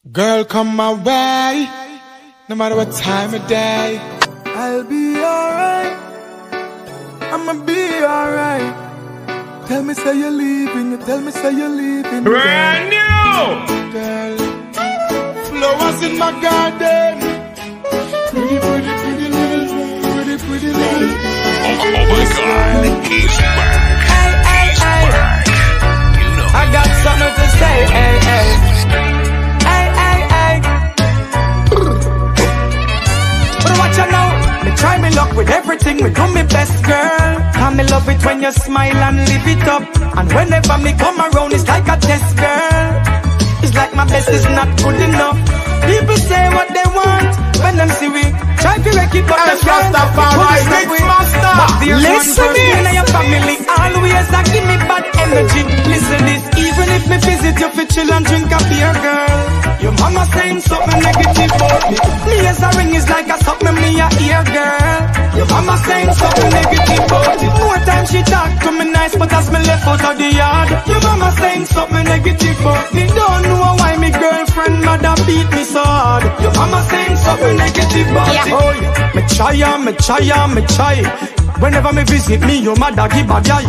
Girl, come my way, no matter what time of day. I'll be alright, I'ma be alright. Tell me say you're leaving, tell me say you're leaving. Brand new! Girl, flowers in my garden. Pretty, pretty, pretty little, pretty, pretty little. Oh my God, he's back. Hey, hey, hey. You know. I got something to say, hey, hey. Hey, hey, hey. But watch out now, me try me luck with everything, me do me best, girl. And me love it when you smile and live it up. And whenever me come around, it's like a test, girl. It's like my best is not good enough. People say what they want when them see we try to wreck it, but that's Rastafari mix master. Listen in your family, always that give me bad energy. Listen this, even if me visit you for chill and drink a beer, girl. Your mama saying something negative about me. Me as a ring is like a something me a ear, girl. Your mama saying something negative about it. More time she talk to me nice, but as me left out of the yard, your mama saying something negative about me. Don't know why me girlfriend mother beat me so hard. Your mama saying something negative about it. Oh yeah, me try. Whenever me visit me, your mother give a guy.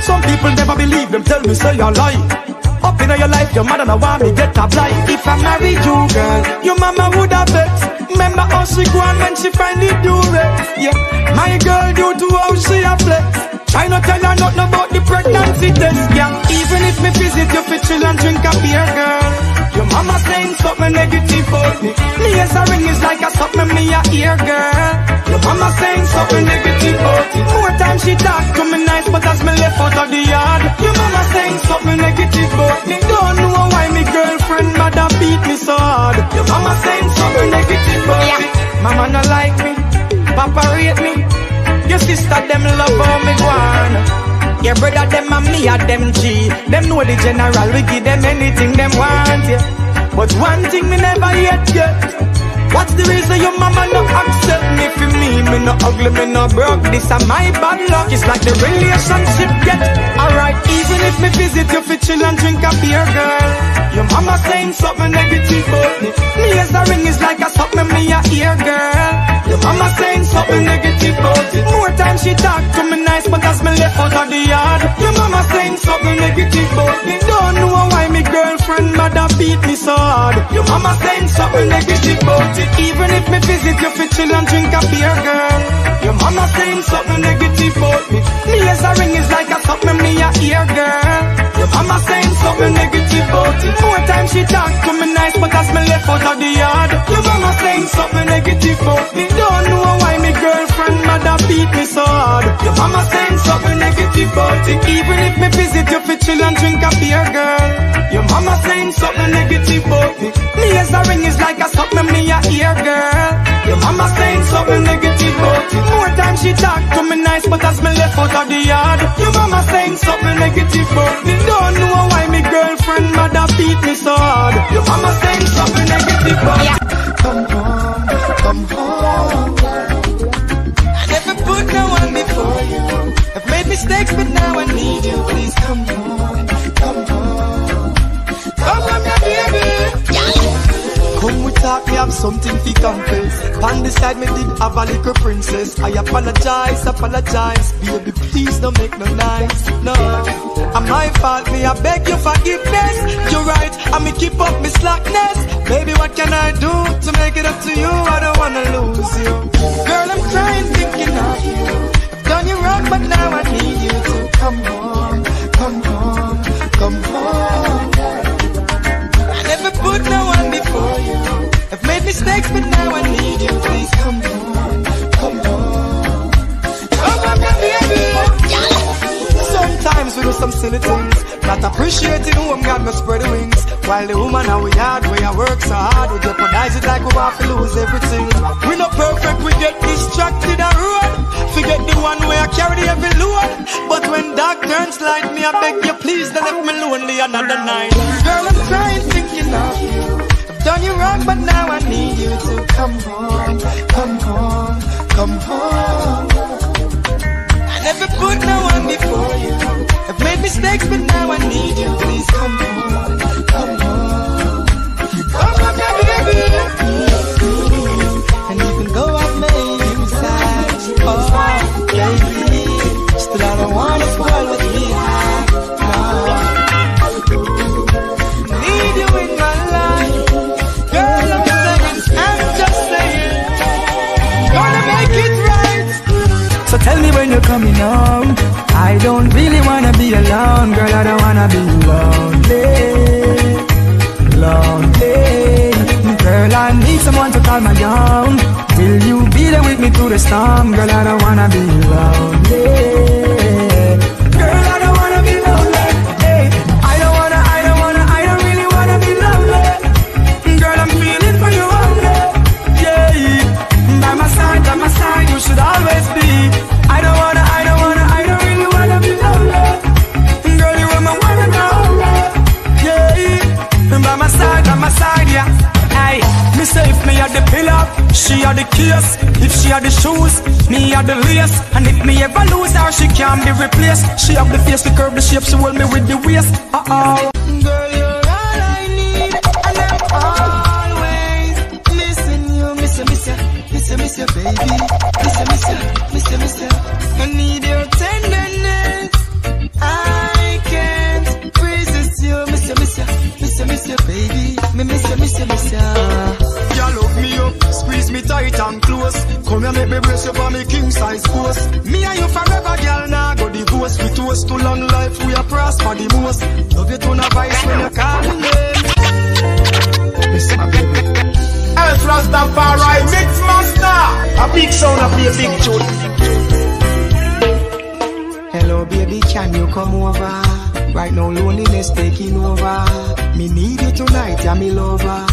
Some people never believe them, tell me say you lie. Up in your life, your mother now want me get a blind. If I marry you, girl, your mama would have bet. Remember how she go on when she finally do it. Yeah, my girl due to how she a flex. Try not tell her nothing about the pregnancy test. Yeah, even if me visit you for chill and drink a beer, girl. Your mama saying something negative about me. Me as a ring is like a something me a ear, girl. Your mama saying something negative about it. More time she talk to me nice, but as me left out of the yard, your mama saying something negative about me. Don't know why me girlfriend mother beat me so hard. Your mama saying something negative about me. Mama no like me, papa rate me. Your sister them love how me go on. Your brother them and me are them G. Them know the general, we give them anything them want, yeah. But one thing me never yet. What's the reason your mama no accept me for me? Me no ugly, me no broke. This a my bad luck. It's like the relationship get alright. Even if me visit you for chill and drink a beer, girl. Your mama saying something negative about me. Me as a ring is like a something me a ear, girl. Your mama saying something negative about it. More time she talk to me nice, but as me left out of the yard, your mama saying something negative about me. Don't know why me girlfriend mother beat me so hard. Your mama saying something negative about it. Even if me visit you for chill and drink a beer, girl. Your mama saying something negative about me. Me as a ring is like a something me a ear, girl. Your mama saying something negative about it. More time she talk to me nice, but as me left out of the yard, your mama saying something negative about me. Don't know why me girlfriend mother beat me so hard. Your mama saying something negative about it. Even if me visit you for chill and drink a beer, girl. Your mama saying something negative about me. Me as a ring is like a something me a ear, girl. Your mama saying something negative about it. More time she talk to me nice, but as me left out of the yard, your mama saying something negative about me. Don't know why me girlfriend mother beat me so hard. Your mama saying something negative about me. Come home, come home. I never put no one before you. I've made mistakes, but now I need you. Please come home, come home. Come home, my baby. Come we talk, me have something to confess. On the side me did have a little princess. I apologize, baby, please don't make no noise. No, I'm my fault, me I beg your forgiveness. You're right, I me keep up me slackness. Baby, what can I do to make it up to you? I don't wanna lose you. Girl, I'm crying thinking of you. I've done you wrong, but now I need you to come home, come home, come home. I never put no one before you. I've made mistakes, but now I need you. Please come home, come home. Come on, baby. Sometimes we do some silly things, not appreciating who I'm got, me spread the wings. While the woman how we hard, we I work so hard, we jeopardize it like we want to lose everything. We not perfect, we get distracted and run. Forget the one way I carry the heavy load. But when dark turns light, me I beg you please don't leave me lonely another night. Girl, I'm crying thinking of you. I've done you wrong, but now I need you to come home, come home, come home. I never put no one before you. I've made mistakes, but now I need you. Please come home, come home, come on. So tell me when you're coming home. I don't really wanna be alone, girl, I don't wanna be lonely. Lonely. Girl, I need someone to call my own. Will you be there with me through the storm? Girl, I don't wanna be lonely. Girl, I don't wanna be lonely. Hey, I don't really wanna be lonely. Girl, I'm feeling for you only. Yeah, by my side, you should always be. I don't really wanna be lonely. Girl, you are my one and only. Yeah, by my side, yeah. Hey, me say if me had the pillar, she had the case. If she had the shoes, me had the lace. And if me ever lose her, she can't be replaced. She have the face, the curve, the shape, she hold me with the waist. Girl, you're all I need, and I'm always missing you. Miss you, baby. Miss you. I need your tenderness. I can't resist you. Miss you, baby. Miss you. You love me up, squeeze me tight and close. Come here, make me brace you for me king size post. Me and you forever, girl, now go divorce. We toast to long life, we are prosper the most. Love you to no vice when you call me name. Listen, my baby. Els Rastafari Mix Master. A big sound, a big tune. Hello, baby, can you come over? Right now, loneliness taking over. Me need you tonight, yeah, me lover.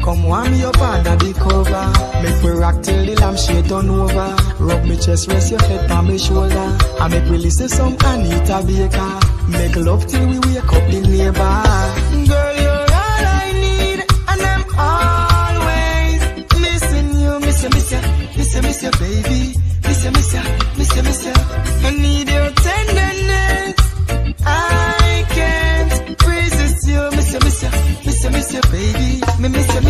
Come warm me up under the cover. Make me rock till the lampshade turn over. Rub me chest, rest your head on my shoulder. And make me listen some Anita Baker. Make love till we wake up the neighbor. Girl, you're all I need, and I'm always missing you. Miss you, baby. Miss you. I need your tenderness. I can't resist you. Miss you, baby. Miss you.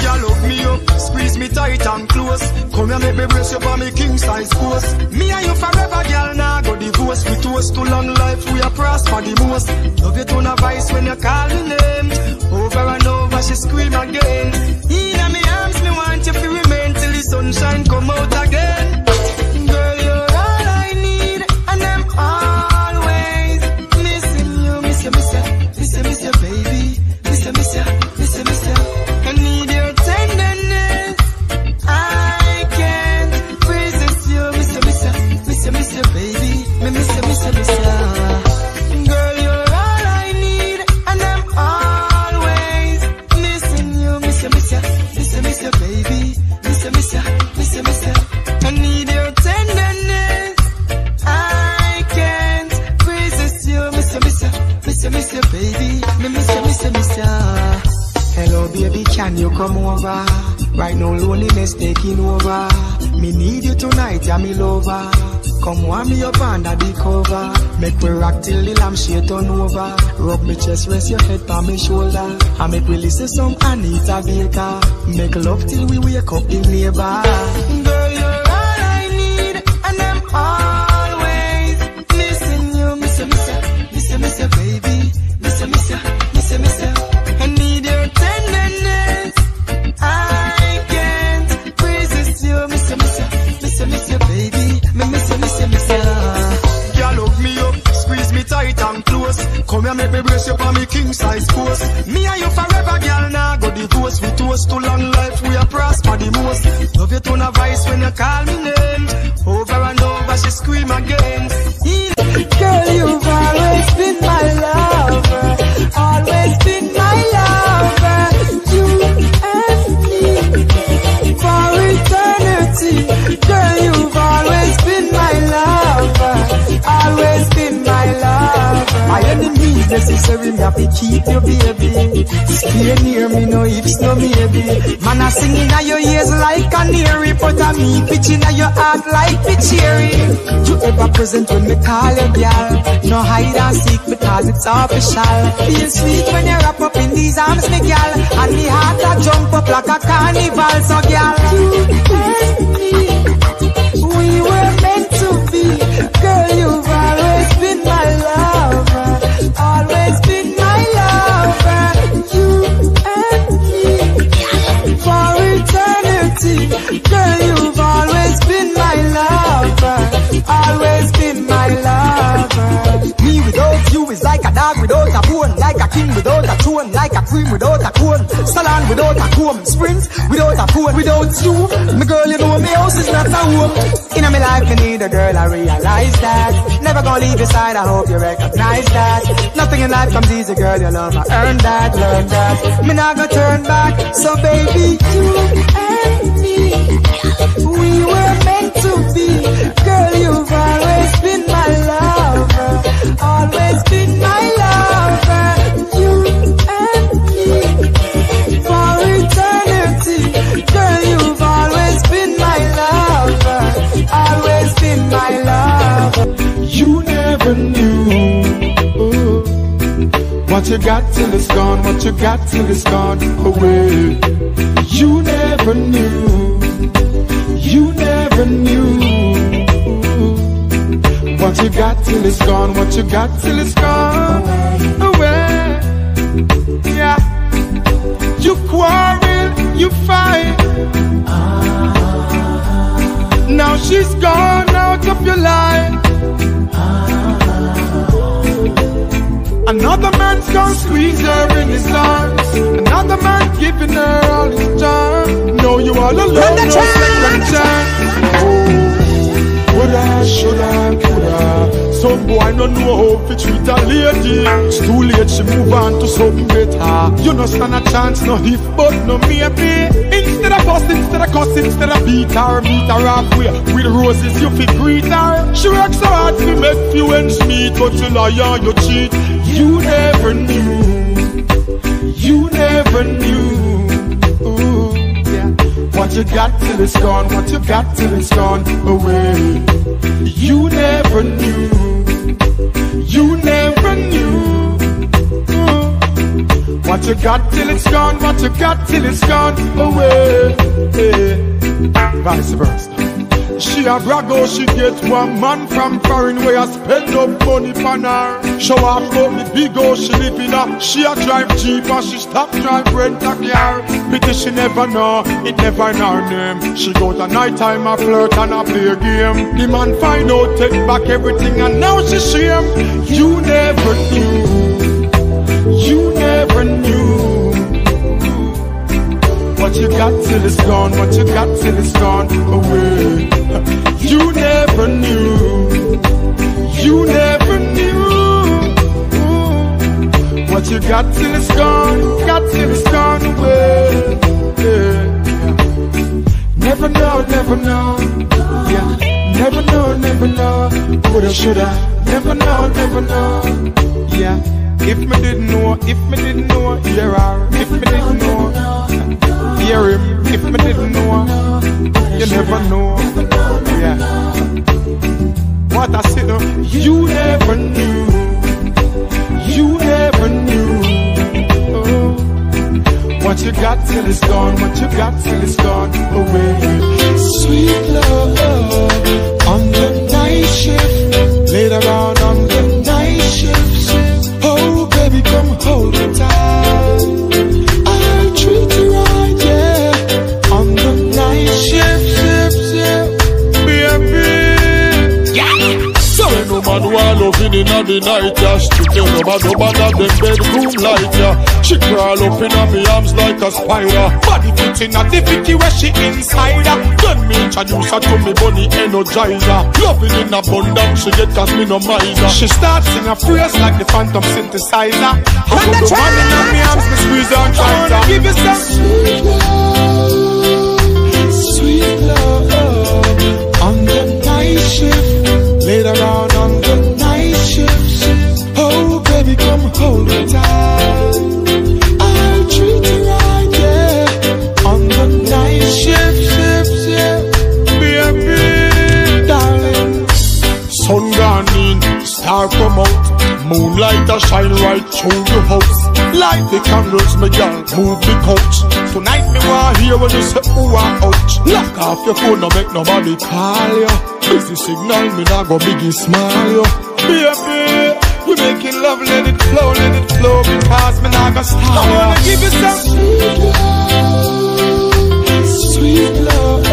You love me up, squeeze me tight and close. Come here, make me brace you for me king size post. Me and you forever, girl, now go divorce. We toast to long life, we are prosper the most. Love you to no vice when you call me name. Over and over, she scream again. In my arms, me want you to remain till the sunshine come out again. Girl, you're all I need, and I'm always missing you. Miss you, baby. Miss you. I need your tenderness. I can't resist you. Miss you, baby. Miss you. Girl, you're all I need, and I'm always missing you. Miss you, baby. Miss you. I need your tenderness. I can't resist you. Miss you, baby. Miss you. Hello, baby, can you come over? Right now, loneliness taking over. Me need you tonight, yeah, me lover. Come warm me up under the cover. Make we rock till the lampshade turn over. Rub me chest, rest your head on my shoulder. And make we listen some Anita Baker. Make love till we wake up the neighbor. Girl, you're all I need, and I'm always missing you. Miss you, baby. Miss you. I need your tenderness. I can't resist you. Miss you, baby. Miss you. You love me up, squeeze me tight and close. Come here, make me brace you for me king size post. Me and you forever, girl, now go divorce. We toast to long life, we are prosper the most. Love you to no vice when you call me name. Over and over, she scream again. Girl, you've always been my lover. Always been my lover. You and me for eternity. Girl, you've always been my lover. Always been my lover. My enemies necessary, me have to keep you, baby. Stay near me, no ifs, no maybe. Man, I sing in your ears like a canary, but I me pitching at your heart like Picheri. You ever present when me call you, girl? No hide and seek because it's official. Feel sweet when you wrap up in these arms, me girl. And me heart a jump up like a carnival, so girl. You and me, we were meant to be. Girl, you've always been my lover. Always been my lover. You and me for eternity. Girl, you've always been my lover. cream without a cone, salon without a comb, sprints without a phone, without you. My girl, you know my house is not a home. In my life, I need a girl, I realize that. Never gonna leave your side, I hope you recognize that. Nothing in life comes easy, girl, you love I earn that, learn that. Me not gonna turn back, so baby, you and me, we were meant to be. Girl, you've always been my lover, always been my lover. You and me, for eternity. Girl, you've always been my lover, always been my lover. You never knew what you got till it's gone, what you got till it's gone away. You never knew, you never knew what you got till it's gone, what you got till it's gone away. Yeah, you quarrel, you fight. Now she's gone out of your life. Another man's gonna squeeze her in his arms. Another man giving her all his charm. No, you all alone, no second chance. Oh, woulda, shoulda, coulda. Some boy no know how to treat a lady. It's too late, she move on to something better. You no stand a chance, no if but no maybe. Instead of fuss, instead of cuss, instead of beat her halfway. With roses you fi greet her. She works so hard to make few ends meet, but you lie and you cheat. You never knew, you never knew. Ooh, yeah. What you got till it's gone, what you got till it's gone away. You never knew, you never knew. Ooh. What you got till it's gone, what you got till it's gone away. Yeah. Vice versa. She a brag how she get one man from foreign where I spend up money for her. Show off about me big how she live in her. She a drive cheap and she stop drive rent a car. Because she never know, it never in her name. She go to night time a flirt and a play a game. The man find out, take back everything and now she shame. You never knew, you never knew. What you got till it's gone, what you got till it's gone away. You never knew, you never knew. What you got till it's gone, got till it's gone away. Yeah. Never know, never know. Yeah. Never know, never know. Woulda, shoulda. Never know, never know. Yeah. If me didn't know, hear her. If me didn't know, hear him. If me didn't know, you never know. Yeah. What I said, you never knew, you never knew. Oh. What you got till it's gone, what you got till it's gone away. Sweet love on the night shift, later on the night shift. Oh baby, come hold me tight. I'll treat you right, yeah. On the night shift, baby. Yeah. So ain't no man who are loving in the night, yeah. She tell no man them bedroom light, yeah. She crawl up in my arms like a spider. Body fit in a difficulty where she inside her. Then me introduce her to me bunny energizer. Loving in abundance, she get cause me no miser. She starts sing a phrase like the phantom synthesizer. I put the man in my arms, me squeeze her and try to give you some sweet love on the night shift. Later on the night shift. Oh baby, come hold me tight. I'll treat you right, yeah. On the night shift, yeah. Baby, darling. Sun gone in, star come out. Moonlight a shine right through your house. Light the candles, my girl, move the couch. Tonight me want hear when you say ooh and ouch. Lock off your phone, no make nobody call you. Busy signal, me nah go biggie smile you. Baby, we making love, let it flow, because me nah go stop. I wanna give you some sweet love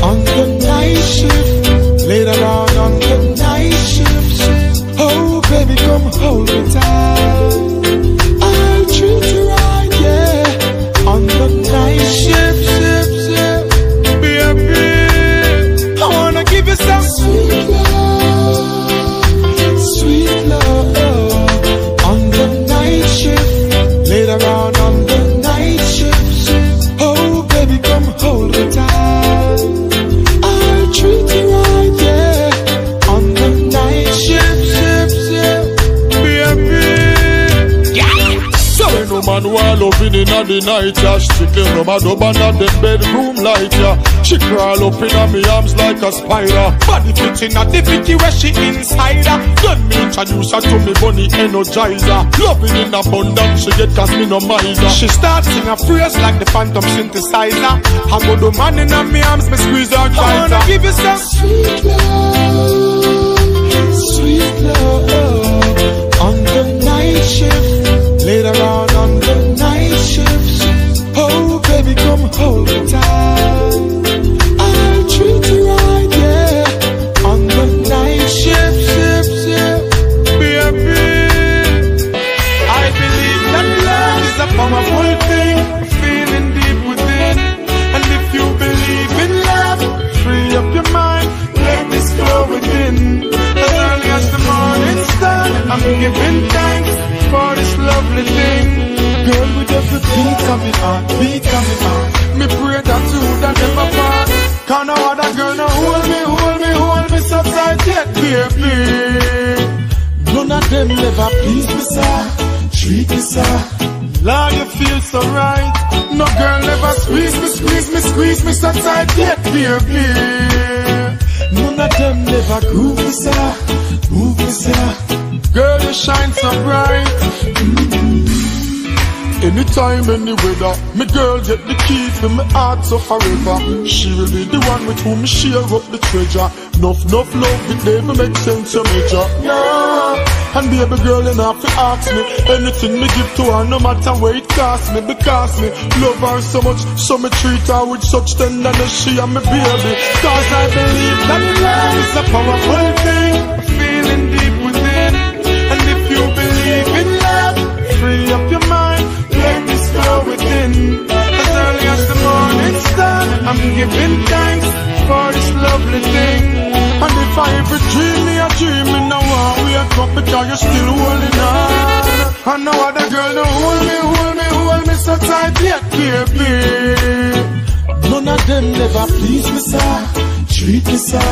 on the night shift. Later on the night shift. Oh baby, come hold me tight. I'll treat you right. of the night, yeah. She came from a dub under the bedroom light, yeah. She crawl up in my arms like a spider. Body fitting at the 50 where she inside her. Then me introduce her to me bunny energizer. Loving in abundance, she get cause me no miser. She starts sing a phrase like the phantom synthesizer. I go the man in my arms, me squeeze her tighter. I wanna give you some sweet love on the night shift. Later on the night shift. Oh baby, come hold me tight. I'll treat you right, yeah. On the night shift, baby. I believe that love is a powerful thing, feeling deep within. And if you believe in love, free up your mind, let this flow within. As early as the morning's done, I'm giving thanks for this lovely thing. Girl, with every beat of me heart, beat of me heart, me pray that you that never part. Can't no other girl no hold me so tight yet, baby. None of them never please me, sir. Treat me, sir. Lord, you feel so right. No girl never squeeze me so tight yet, baby. None of them never groove me, sir. Move me, sir. Girl, you shine so bright. Anytime, any weather, me girl get the key to my heart so forever. She will be the one with whom me share up the treasure. Enough love, it never make sense to measure. No. And baby girl, you have to ask me anything me give to her, no matter where it costs me. Because me love her so much, so me treat her with such tenderness. She and me baby. Cause I believe that love is a powerful thing, feeling deep within. And if you believe in love, free up your mind, let this flow within. As early as the morning's done, I'm giving thanks for this lovely thing. And if I ever dream me a dream, me now I wake up because you're still holding on. And no other girl no hold me so tight yet, baby. None of them never please me, sir. Treat me, sir.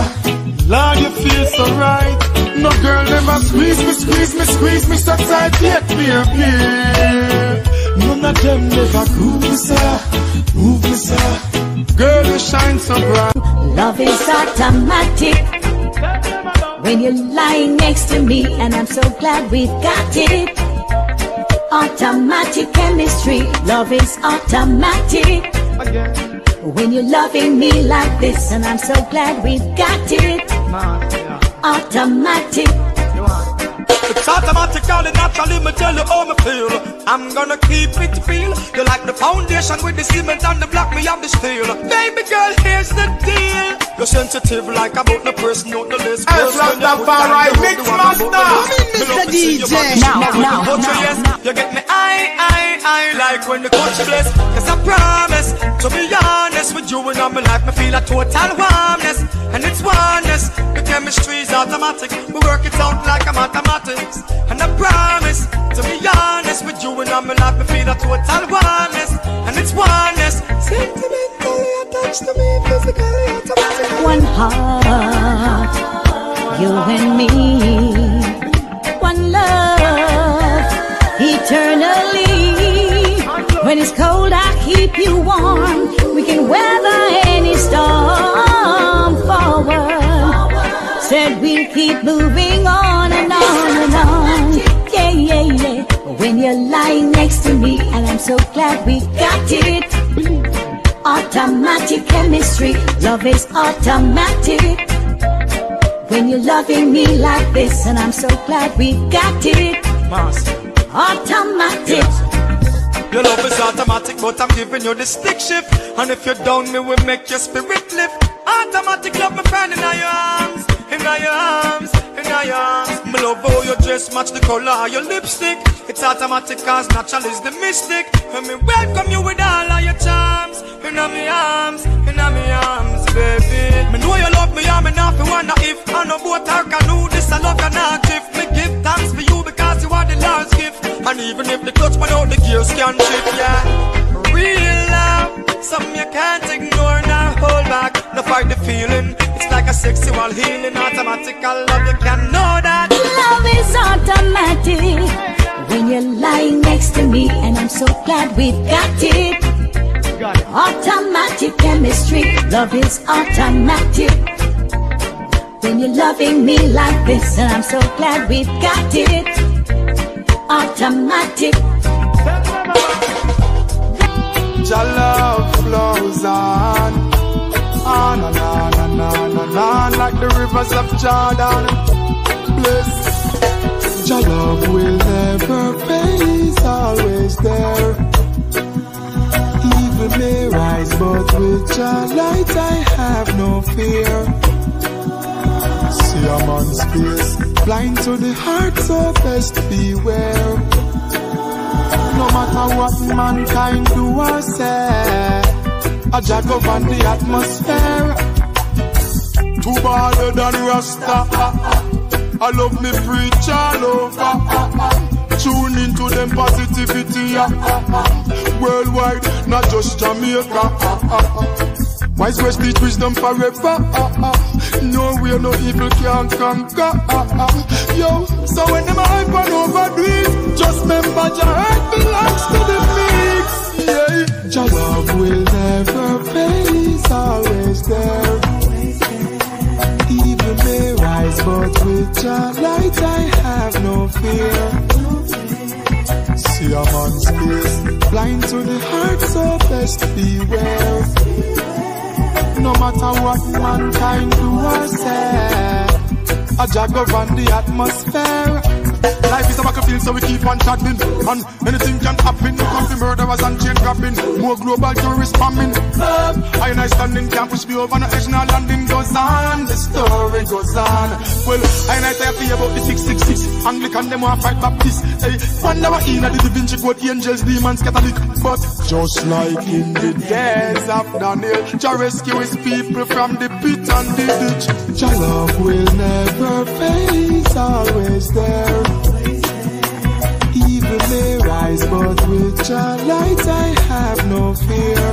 Lord, you feel so right. No girl never squeeze me so tight yet, baby. None of them never groove me, sir. Move me, sir. Girl, you shine so bright. Love is automatic when you're lying next to me, and I'm so glad we've got it. Automatic chemistry, love is automatic when you're loving me like this, and I'm so glad we've got it. Automatic. It's automatically, naturally, me tell you how me feel. I'm gonna keep it real. You like the foundation with the cement and the block, me have the steel. Baby girl, here's the deal. You're sensitive like about the person, not the list. It's like the Farai Mix Master, Mr. DJ. Now. You get me I like when the coach bless. Cause I promise to be honest with you, and I'm like me feel a total warmness. And it's oneness, the chemistry's automatic. We work it out like a mathematics. And I promise to be honest with you, and I'm like me feel a total warmness. And it's oneness, sentimentally attached to me, physically automatic. One heart, you and me. One love, eternally. When it's cold, I keep you warm. We can weather any storm forward. Said we'll keep moving on and on and on. Yeah. When you're lying next to me, and I'm so glad we got it. Automatic chemistry, love is automatic. When you're loving me like this, and I'm so glad we got it. Automatic. Your love is automatic, but I'm giving you the stick shift. And if you're down, me will make your spirit lift. Automatic love, my friend, in your arms, in your arms, in your arms. Me love how your dress match the color of your lipstick. It's automatic cause natural is the mystic. And me welcome you with all of your charms. In my arms, baby. Me know you love me, and me not fi wonder if I no boat or canoe, this I love you not drift. Me give thanks for you because you are the Lord's gift. And even if the clutch without the gears can shift, yeah. Real love, something you can't ignore nor hold back. No fight the feeling, it's like a sexual healing. Automatic love, you can know that. Love is automatic when you're lying next to me, and I'm so glad we've got it. Automatic chemistry, love is automatic. When you're loving me like this, and I'm so glad we've got it. Automatic. Your love flows on and on and on and on, like the rivers of Jordan. Bliss. Your love will never fade, always there. Evil may rise, but with your light I have no fear. See I'm on space, blind to the heart, so best beware. No matter what mankind do or say, a jack up on the atmosphere. Too bad than Rasta. I love me preach all over. Tune into them positivity. Worldwide, not just Jamaica. Wise words teach wisdom forever. No way, no evil can conquer. Yo, so when them hype and overdo it, just remember your heart belongs to the mix. Yeah, your love will never fade, always there. Evil may rise, but with your light I have no fear. See I'm on space, blind to the heart, so best beware. No matter what mankind do or say, a jag on the atmosphere. Life is a battlefield, so we keep on chatting. And anything can happen. Come to murderers and chain grabbing. More global terrorist bombing. I and I standing can't push me over. No edge, no landing goes on. The story goes on. Well, I and I tell you about the 666. Anglican, them want fight Baptist. Hey, wonder what in the Da Vinci Code, angels, demons, Catholic. But just like in the days of Daniel, Jah rescue his people from the pit and the ditch. Jah love will never fade, always there. Evil may rise, but with your light I have no fear.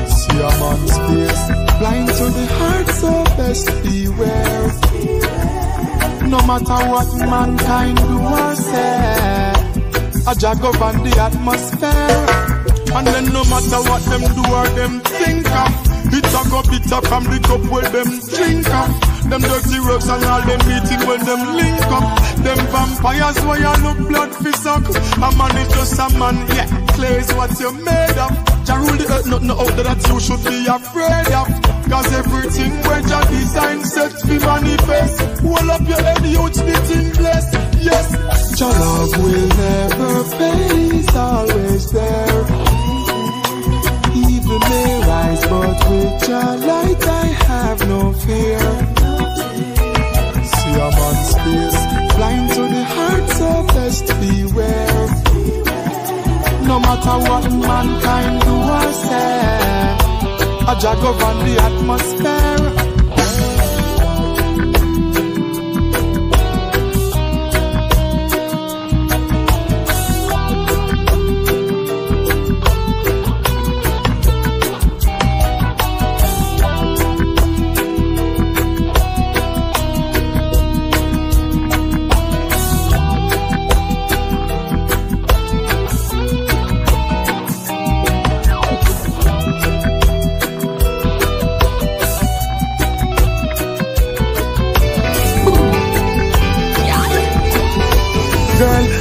See I'm on space, blind to the heart, so best beware. No matter what mankind do or say, a jag on the atmosphere. And then no matter what them do or them think of, it's a go bitter from the cup where them drink of. Them dirty rocks and all them meeting when them link up. Them vampires where you look blood fi suck. A man is just a man, yeah. Clay is what you made of. Jah rule the earth, nothing out there that you should be afraid of. Cause everything where Jah design set fi manifest. Hold up your head, youth, the thing blessed. Yes, Jah love will never fade, always there. Evil may rise, but with your light I have no fear. See I'm on space, blind to the heart, so best beware. No matter what mankind do or say, a jag on the atmosphere.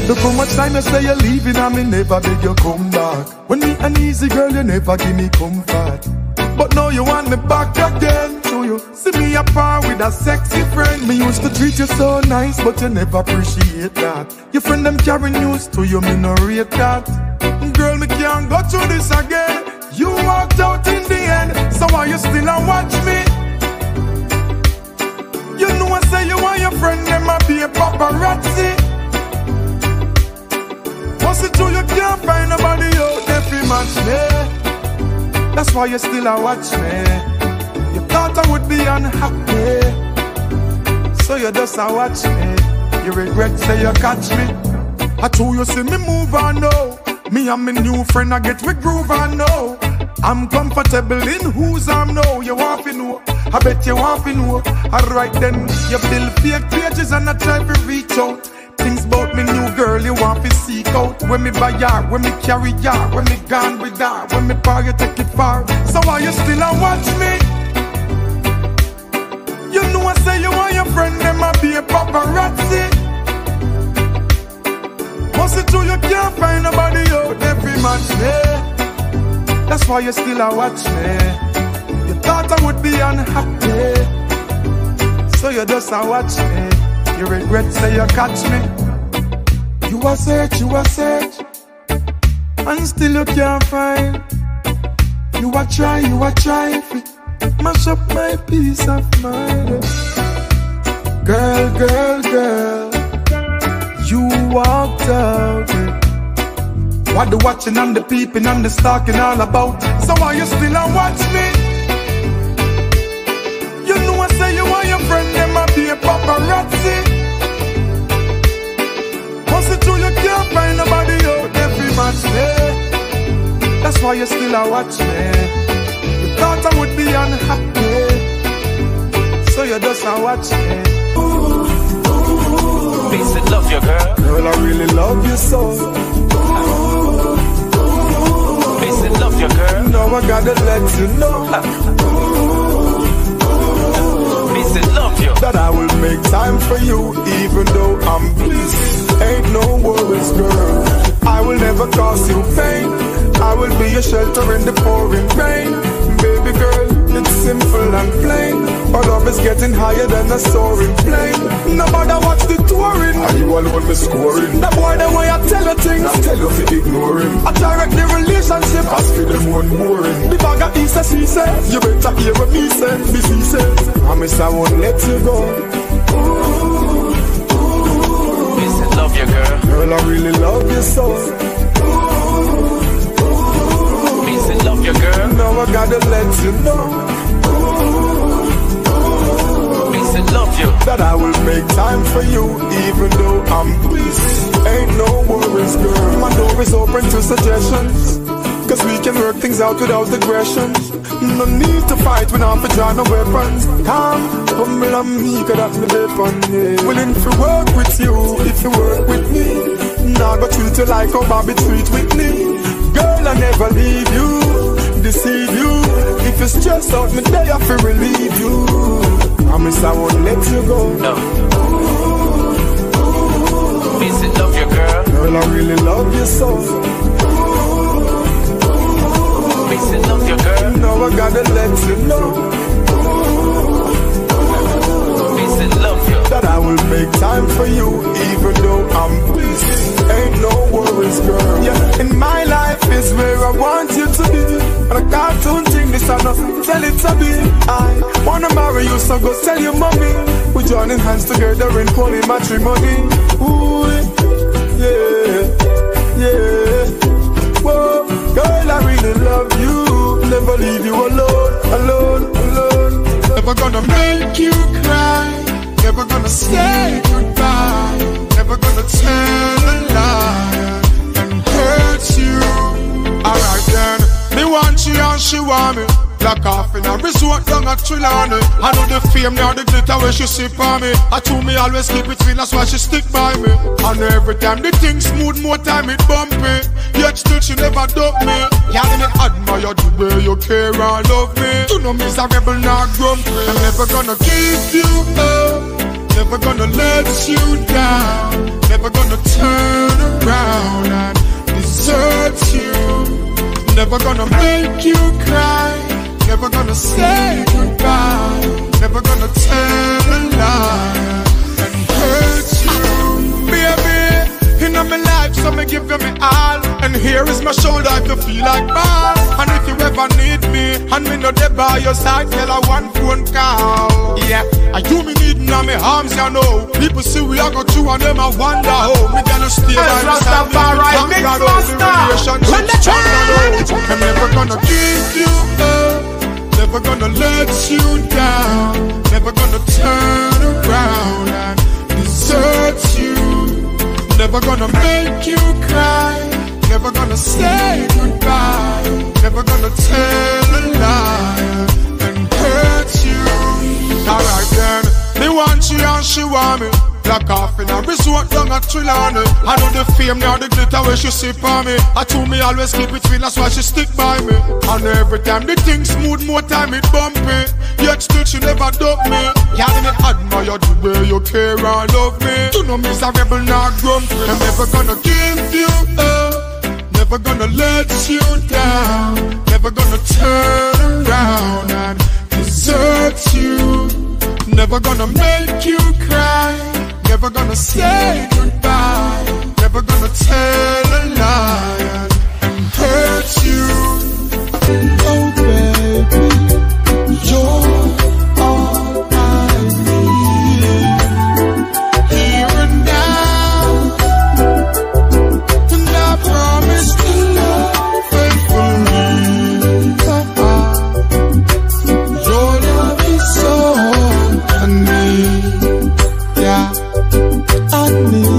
Look how much time you say you're leaving and me never beg you come back. When me an easy girl, you never give me comfort. But now you want me back again. So you see me apart with a sexy friend. Me used to treat you so nice, but you never appreciate that. Your friend them carry news to you, me no rate that. Girl, me can't go through this again. You walked out in the end, so why you still a watch me? You know I say you want your friend, them a be a paparazzi. What's it true you can't find nobody out there fi match me? That's why you still a watch me. You thought I would be unhappy, so you just a watch me. You regret say you catch me. I told you see me move on now. Me and my new friend I get we groove on now. I'm comfortable in whose arm now. You want to know, I bet you want to know. Alright then, you build fake pages and I try to reach out. Think things about me new girl you want to seek out. When me buy her, when me carry her, when me gone with her, when me buy you take it far. So why you still a watch me? You know I say you want your friend, them a be a paparazzi. Must it true you can't find nobody out every match me? That's why you still a watch me. You thought I would be unhappy, so you just a watch me. You regret say you catch me. You a search, and still you can't find. You a try fi mash up my peace of mind. Girl, you walked out. What the watching and the peeping and the stalking all about? So why you still a watch me? You know I say you want your friend, them a be a paparazzi. Once it true you can't find nobody out every match me. That's why you still a watch me. You thought I would be unhappy, so you just a watch me. Peace and love you, girl. Girl, I really love you so. Peace and love you, girl. Now I gotta let you know Peace and love you. that I will make time for you, even though I'm busy. Ain't no worries, girl. I will never cause you pain. I will be your shelter in the pouring rain. Baby girl, it's simple and plain. Our love is getting higher than a soaring plane. No matter what's the touring, Are you alone me scoring? the boy the way I tell you things, I tell you to ignore him. I direct the relationship. As for them one boring. The bag of he says, she says, you better hear what me say. Me see says, promise I won't let you go. Peace and love you, girl. Girl, I really love you so. Peace and love you, girl. Now I gotta let you know Peace and love you. that I will make time for you, even though I'm busy. Ain't no worries, girl. My door is open to suggestions, cause we can work things out without aggression. No need to fight, we not for draw no weapons. Calm, humble and meek, that's me depend, yeah. Willing to work with you, if you work with me. Now go treat you like how Bobby treat with me. Girl, I never leave you, deceive you. If you stress out, me day I feel relieve you. Promise I won't let you go. No. Peace and love you, girl. Girl, I really love you so. Peace and love you, girl. Now I gotta let you know Peace and love you. that I will make time for you, even though I'm busy. Ain't no worries, girl. Yeah, in my life is where I want you to be. And a cartoon thing, this I know, tell it to be. I wanna marry you, so go tell your mommy. We're joining hands together in holy matrimony. Ooh, yeah, yeah. Whoa, girl, I really love you. Never leave you alone. Never gonna make you cry. Never gonna say goodbye. Never gonna tell a lie and hurt you. Alright then, me want she and she want me. Black off in a resort down at Trelawney. I know the fame now, the glitter where she sip on me. I told me always keep it real, that's why she stick by me. And every time the thing smooth, more time it bumpy. Yet still she never dump me. Yeah, me admire the way you care and love me. You know me's a rebel, not grumpy. I'm never gonna give you up, never gonna let you down, never gonna turn around and desert you. Never gonna make you cry, never gonna say goodbye, never gonna tell a lie and hurt you. Baby, in my life, so me give you me all. And here is my shoulder if you feel like ball. And if you ever need me, and me not there by your side, tell her one phone call. Yeah, and you me need now me arms, you know. People see we are go through and them I wonder how me gonna stay by your side. I'm never gonna give you up, never gonna let you down, never gonna turn around and desert you. Never gonna make you cry, never gonna say goodbye, never gonna tell a lie and hurt you. Alright then, me want she and she want me. lock off in a resort down a Trelawney. I know the fame now the glitter where she sip on me. I told me always keep it real, that's why she stick by me. And every time the thing smooth, more time it bumpy. Yet still she never dump me. Yeah, me admire the way you care and love me. You know me's a rebel, not grumpy. I'm never gonna give you up, never gonna let you down, never gonna turn around and desert you, never gonna make you cry, never gonna say goodbye, never gonna tell a lie and hurt you. Oh baby, you're all I need here and now, and I promise to love faithfully. Your love is all I need, yeah, I need.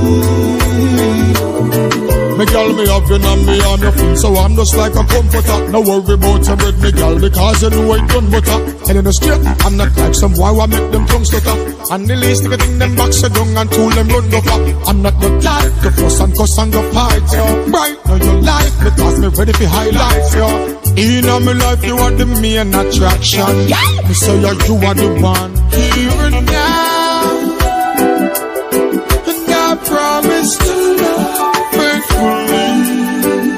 Me girl, me have you and me on your feet, so I'm just like a comforter. No worry about your bread, me girl, because you know I done butter. And in the street, I'm not like some boy who make them tongue stutter. And the least nigga think them box you down and tool them run go far. I'm not the type to fuss and cuss and go fight, yo. Right now your life, because me ready for highlights, yo. In my life, you are the main attraction. Me say you are the one here and now, and I promise to love faithfully.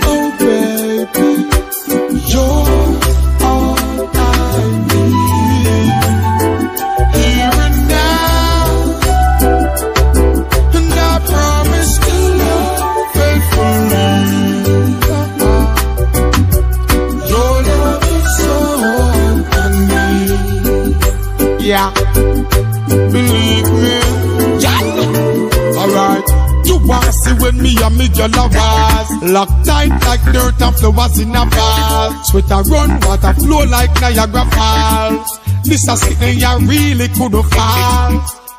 Oh baby, you're all I need here and now, and I promise to love faithfully. Your love is all I need. Yeah, believe me. Alright. You wanna see when me and me girl a was locked tight like dirt and flowers in a vase. Sweat a run, water flow like Niagara Falls. This a sitting ya really couldn't fall.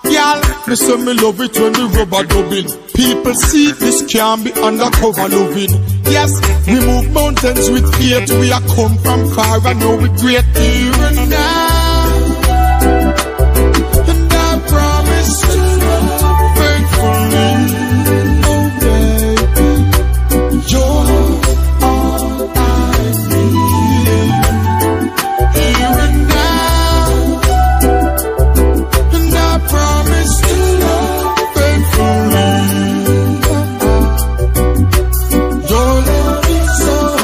Y'all, me say me love it when we rubber dubbing. People see this can be undercover loving. Yes, we move mountains with faith. We are come from far and know we great here and now. And I promise to love faithfully. You're all I need here and now, and I promise to love faithfully. Your love is all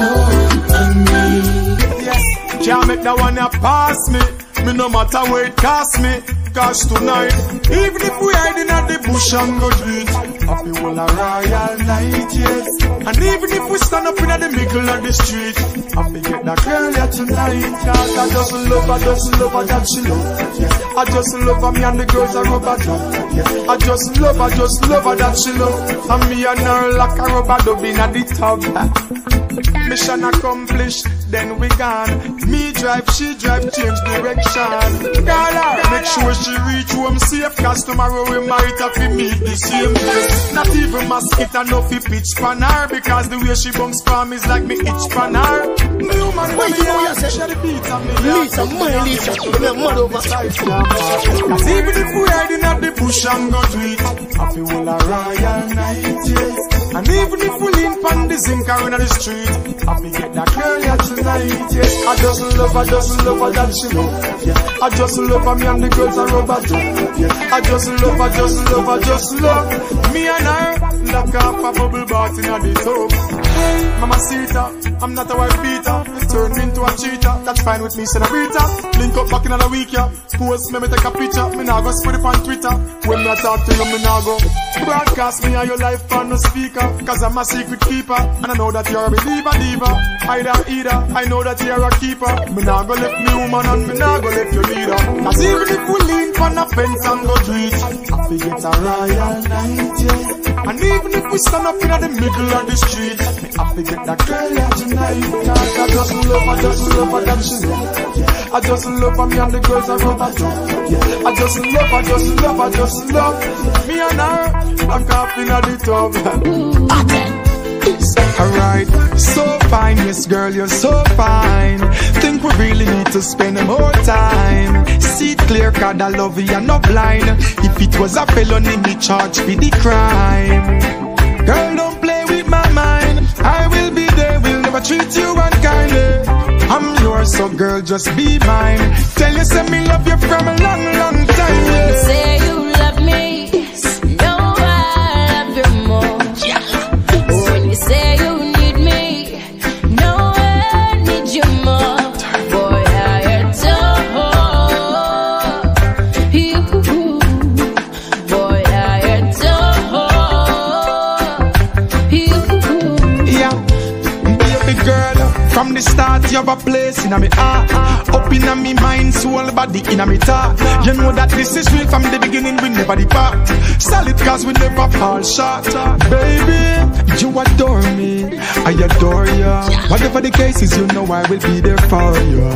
I need. Yes, can't make that one pass me. Me no matter where it cost me. Cause tonight, even if we hiding at the bush and go do it, happy will a royal night, yes. And even if we stand up in the middle of the street, happy get that girl here tonight. Cause I just love her that she love, yeah. I just love her, me and the girls are rubber dub, yeah. I just love her that she love. And me and her like a rubber dub in the tub. Mission accomplished, then we gone. Me drive, she drive, change direction. Girl, make sure she reach home safe, cause tomorrow we might have to meet the same place. Not even mosquito no fi pitch pan her, because the way she bumps for me is like me itch pan her. No man, wait, you know what you say? Lisa, my Lisa, you're mad over. Cause even if we hiding at the bush and go to it, I feel all a royal night, yes. And even if we lean pan the zinc around the street, I feel get that girl here tonight, yes. I just love her that she love, yeah. I just love her, me and the girls are rubber dub, yeah. I just love me and her, lock up a bubble bath in the tub. Hey, Mama Sita, I'm not a wife beater, turn me into a cheater, that's fine with me, Senorita. Link up back in the week, yeah. Post me take a picture, me nah go spread it on Twitter. When me talk to you, me nah go broadcast me and your life on the speaker, cause I'm a secret keeper, and I know that you're a believer, diva. Either, I know that you're a keeper. Me nah go left me woman and me nah go left your leader. Cause even if we lean on a fence and go do it, I feel it's a royal night, yeah. And even if we stand up in the middle of the street, I forget that girl here tonight. Cause I just love her that she love, yeah. I just love her, me and the girls are rubber dub, yeah. I just love me and her, I'm off in the tub. Alright, so fine, yes girl, you're so fine. Think we really need to spend more time. See it clear, cause I love you, you're not blind. If it was a felony, me charge for the crime. Girl, don't play with my mind. I will be there, will never treat you unkindly. I'm yours, so girl, just be mine. Tell you, say me love you from a long, long time, yeah. You say you love me, no, I love you more. When you say you need me, no, I need you more. Boy, I adore you. Boy, I adore you. Yeah, baby girl, from the start you have a place in my heart. Up in my mind, soul, body in my thought. You know that this is real from the beginning, we never depart. Solid cause we never fall short. Baby, you adore me, I adore you. Whatever the case is, you know I will be there for you.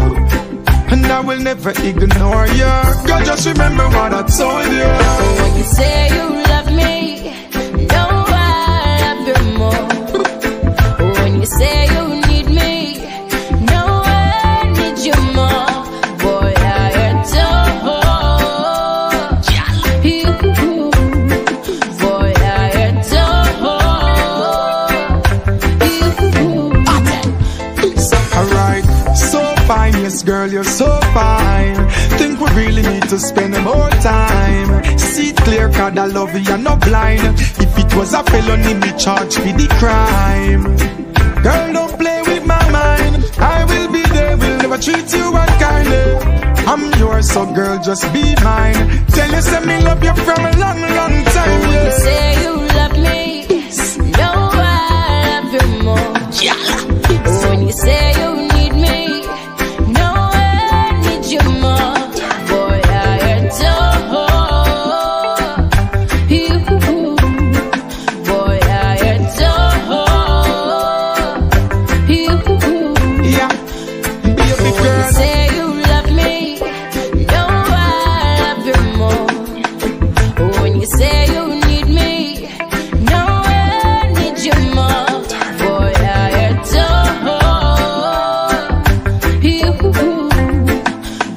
And I will never ignore you. Girl, just remember what I told you. When you say you love me, no, I love you more. When you say you need me, no, I need you more. Boy, I adore you. Boy, I adore you. Alright, so fine, yes girl, you're so fine. Think we really need to spend more time. See it clear, cause I love you, you're not blind. If it was a felony, me charge for the crime. Girl, don't play with my mind. I will be there, will never treat you unkindly. I'm yours, so girl, just be mine. Tell you, say me love you from a long, long time, You yeah. say you love me, no, I love you more. When you say you need me, no, I need you more. Boy, I adore you. Boy, I adore you. Yeah, baby When you girl. say you love me, no, I love you more. When you say you need me, no, I need you more. Boy, I adore you.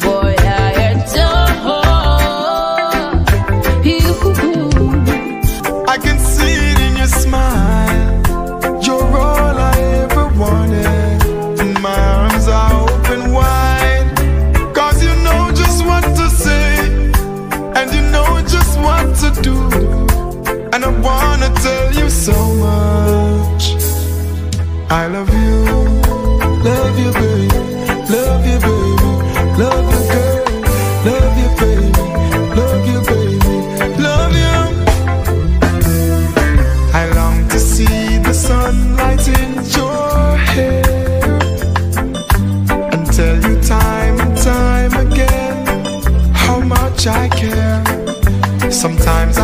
Boy, I adore you. I can see it in your smile. You're all I ever wanted. And my arms are open wide. Cause you know just what to say. And you know just what to do. And I wanna tell you so much. I love you. Love you, baby. Love you, baby. Love you, girl. Love you, baby. Love you, baby. Love you. I long to see the sunlight in your hair and tell you time and time again how much I care. Sometimes I